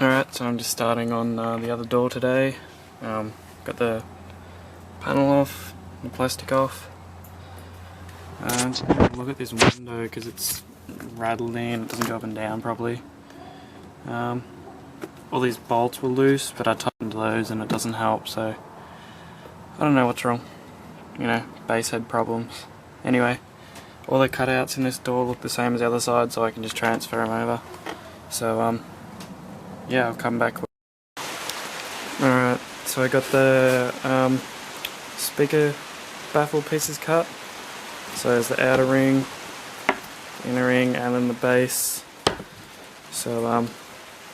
Alright, so I'm just starting on the other door today. Got the panel off, the plastic off. Just gonna have a look at this window because it's rattling, it doesn't go up and down properly. All these bolts were loose, but I tightened those and it doesn't help, so I don't know what's wrong. You know, base head problems. Anyway, all the cutouts in this door look the same as the other side, so I can just transfer them over. So yeah, I'll come back. Alright, so I got the speaker baffle pieces cut. So there's the outer ring, inner ring, and then the base. So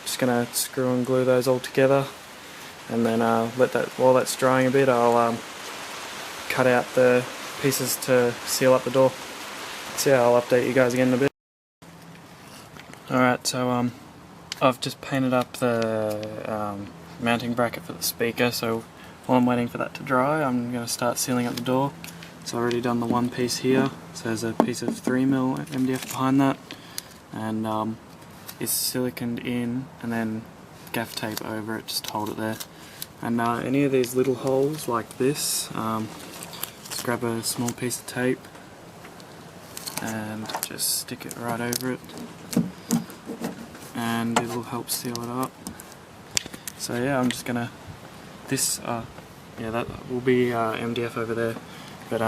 just gonna screw and glue those all together, and then let that, while that's drying a bit, I'll cut out the pieces to seal up the door. So yeah, I'll update you guys again in a bit. Alright, so I've just painted up the mounting bracket for the speaker, so while I'm waiting for that to dry, I'm going to start sealing up the door. So I've already done the one piece here, so there's a piece of 3mm MDF behind that, and it's siliconed in and then gaff tape over it just to hold it there. And any of these little holes like this, just grab a small piece of tape and just stick it right over it, and it will help seal it up. So yeah, I'm just gonna, yeah, that will be MDF over there, but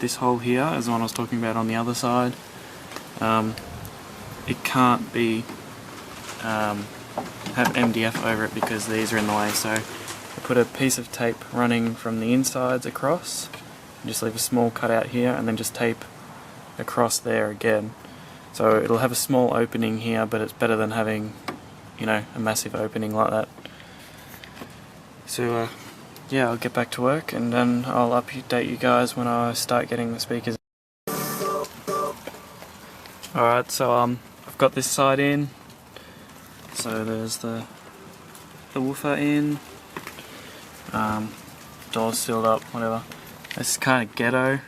this hole here is the one I was talking about on the other side. It can't be have MDF over it because these are in the way, so I put a piece of tape running from the insides across, and just leave a small cutout here, and then just tape across there again. So it'll have a small opening here, but it's better than having, you know, a massive opening like that. So yeah, I'll get back to work and then I'll update you guys when I start getting the speakers. Alright, so I've got this side in. So there's the woofer in. Doors sealed up, whatever. This is kind of ghetto,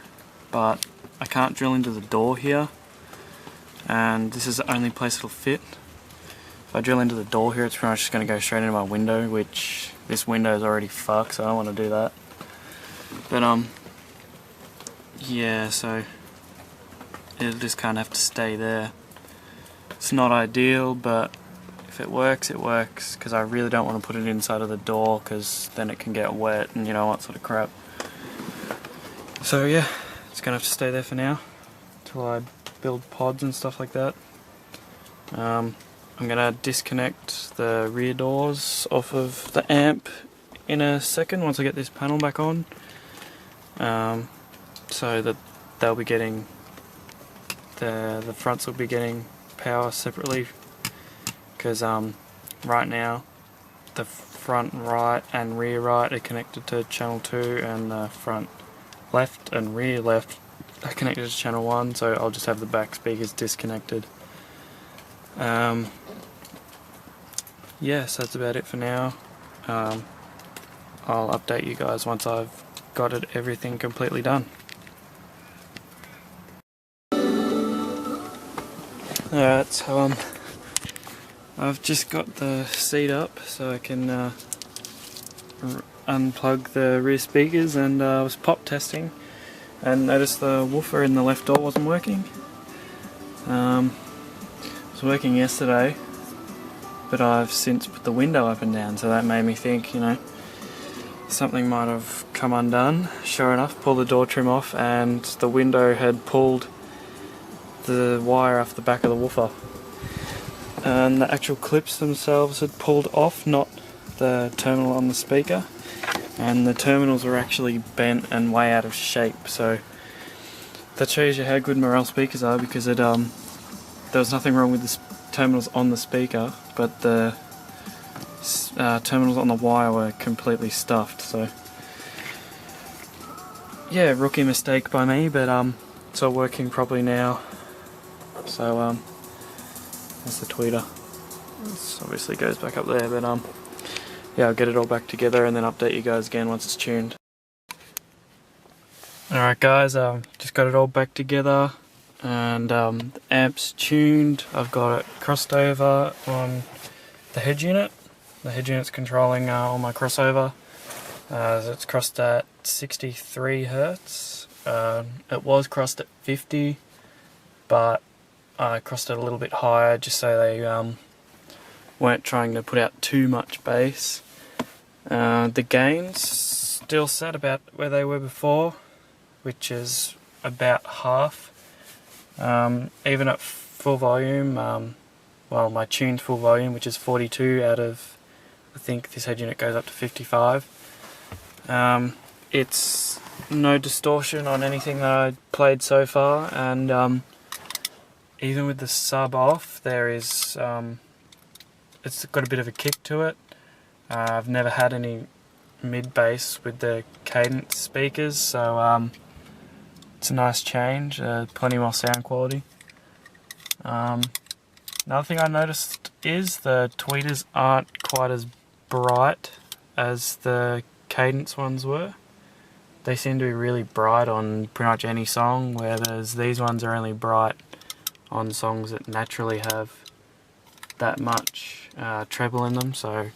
but I can't drill into the door here, and this is the only place it'll fit. If I drill into the door here, it's pretty much just going to go straight into my window, which this window is already fucked, so I don't want to do that. But yeah, so it'll just kind of have to stay there. It's not ideal, but if it works, it works, because I really don't want to put it inside of the door, because then it can get wet and you know what sort of crap. So yeah, it's going to have to stay there for now, till I build pods and stuff like that. I'm going to disconnect the rear doors off of the amp in a second once I get this panel back on, so that they'll be getting, the fronts will be getting power separately, because right now the front right and rear right are connected to channel 2, and the front left and rear left are connected to channel 1, so I'll just have the back speakers disconnected. Yeah, so that's about it for now. I'll update you guys once I've got everything completely done. Alright, so I've just got the seat up so I can unplug the rear speakers, and I was pop testing and noticed the woofer in the left door wasn't working. It was working yesterday, but I've since put the window up and down, so that made me think, you know, something might have come undone. Sure enough, pulled the door trim off and the window had pulled the wire off the back of the woofer, and the actual clips themselves had pulled off, not the terminal on the speaker, and the terminals were actually bent and way out of shape. So that shows you how good Morel speakers are, because it there was nothing wrong with the terminals on the speaker, but the terminals on the wire were completely stuffed. So yeah, rookie mistake by me, but it's all working properly now. So that's the tweeter. This obviously goes back up there, but yeah, I'll get it all back together and then update you guys again once it's tuned. Alright guys, just got it all back together, and the amp's tuned. I've got it crossed over on the head unit, The head unit's controlling all my crossover. It's crossed at 63 Hertz. It was crossed at 50, but I crossed it a little bit higher just so they weren't trying to put out too much bass. The gains still set about where they were before, which is about half. Even at full volume, well, my tuned full volume, which is 42 out of, I think this head unit goes up to 55. It's no distortion on anything that I played so far, and even with the sub off, there is it's got a bit of a kick to it. I've never had any mid bass with the cadence speakers, so it's a nice change. Plenty more sound quality. Another thing I noticed is the tweeters aren't quite as bright as the cadence ones were. They seem to be really bright on pretty much any song, whereas these ones are only bright on songs that naturally have that much treble in them, so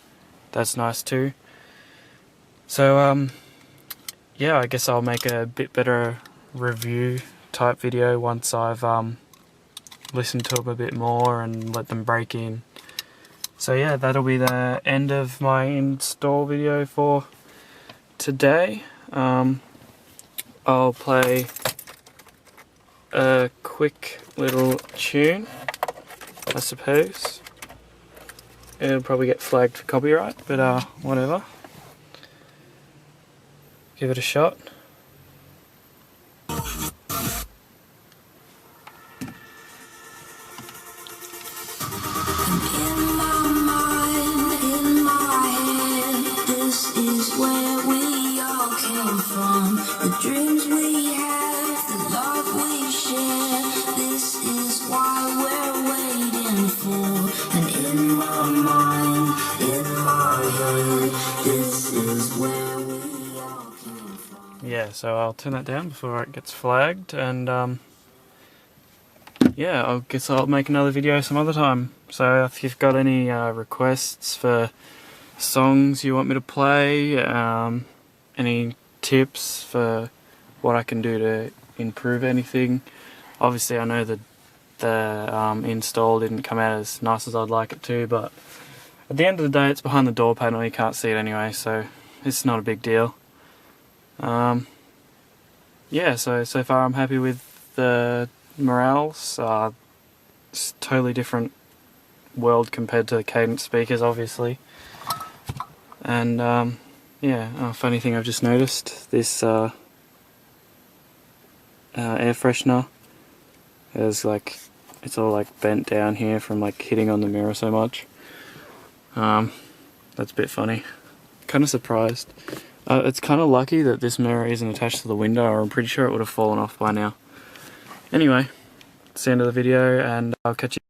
that's nice too. So yeah, I guess I'll make a bit better review type video once I've listened to them a bit more and let them break in. So yeah, that'll be the end of my install video for today. I'll play a quick little tune, I suppose. It'll probably get flagged for copyright, but whatever. Give it a shot. The dreams we have, the love we share, this is why we're waiting for. And in my mind, in my head, this is where we all came from. Yeah, so I'll turn that down before it gets flagged, and yeah, I guess I'll make another video some other time. So if you've got any requests for songs you want me to play, any tips for what I can do to improve anything. Obviously I know that the install didn't come out as nice as I'd like it to, but at the end of the day it's behind the door panel, you can't see it anyway, so it's not a big deal. Yeah, so far I'm happy with the Morels. It's a totally different world compared to the cadence speakers, obviously. And yeah, funny thing I've just noticed, this air freshener is like, it's all like bent down here from like hitting on the mirror so much. That's a bit funny. Kind of surprised. It's kind of lucky that this mirror isn't attached to the window, or I'm pretty sure it would have fallen off by now. Anyway, it's the end of the video, and I'll catch you